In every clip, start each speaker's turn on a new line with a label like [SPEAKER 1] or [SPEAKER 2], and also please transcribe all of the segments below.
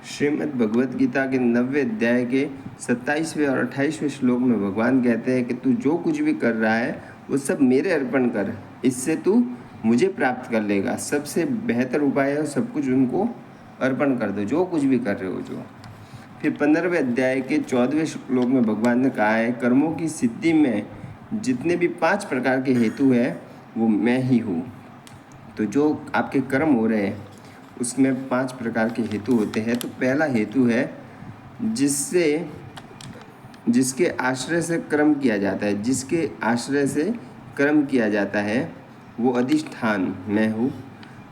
[SPEAKER 1] श्रीमद् भगवत गीता के 90वें अध्याय के 27वें और 28वें श्लोक में भगवान कहते हैं कि तू जो कुछ भी कर रहा है वो सब मेरे अर्पण कर, इससे तू मुझे प्राप्त कर लेगा। सबसे बेहतर उपाय है सब कुछ उनको अर्पण कर दो, जो कुछ भी कर रहे हो जो। फिर 15वें अध्याय के 14वें श्लोक में भगवान ने कहा है, कर्मों की सिद्धि में जितने भी 5 प्रकार के हेतु हैं वो मैं ही हूँ। तो जो आपके कर्म हो रहे हैं उसमें 5 प्रकार के हेतु होते हैं। तो पहला हेतु है जिसके आश्रय से कर्म किया जाता है, जिसके आश्रय से कर्म किया जाता है वो अधिष्ठान मैं हूँ,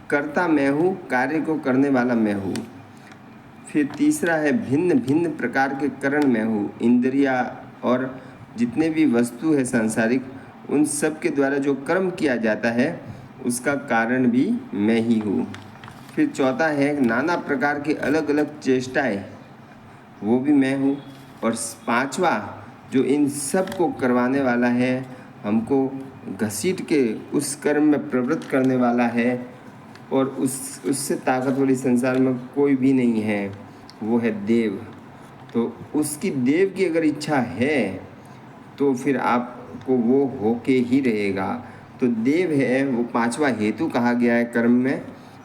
[SPEAKER 1] कर्ता मैं हूँ, कार्य को करने वाला मैं हूँ। फिर तीसरा है भिन्न भिन्न प्रकार के करण मैं हूँ, इंद्रिया और जितने भी वस्तु है सांसारिक उन सब के द्वारा जो कर्म किया जाता है उसका कारण भी मैं ही हूँ। फिर चौथा है नाना प्रकार के अलग अलग चेष्टाएं, वो भी मैं हूँ। और पांचवा जो इन सब को करवाने वाला है, हमको घसीट के उस कर्म में प्रवृत्त करने वाला है और उससे ताकतवर संसार में कोई भी नहीं है, वो है देव। तो उसकी देव की अगर इच्छा है तो फिर आपको वो होके ही रहेगा। तो देव है वो 5वां हेतु कहा गया है कर्म में।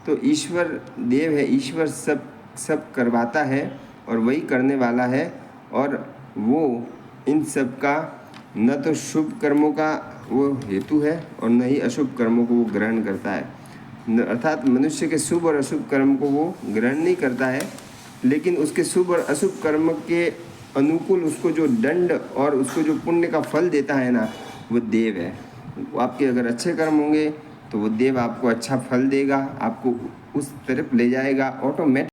[SPEAKER 1] तो ईश्वर देव है, ईश्वर सब करवाता है और वही करने वाला है, और वो इन सब का न तो शुभ कर्मों का वो हेतु है और न ही अशुभ कर्मों को वो ग्रहण करता है। अर्थात मनुष्य के शुभ और अशुभ कर्म को वो ग्रहण नहीं करता है, लेकिन उसके शुभ और अशुभ कर्म के अनुकूल उसको जो दंड और उसको जो पुण्य का फल देता है ना, वो देव है। आपके अगर अच्छे कर्म होंगे तो वो देव आपको अच्छा फल देगा, आपको उस तरफ ले जाएगा ऑटोमेटिक।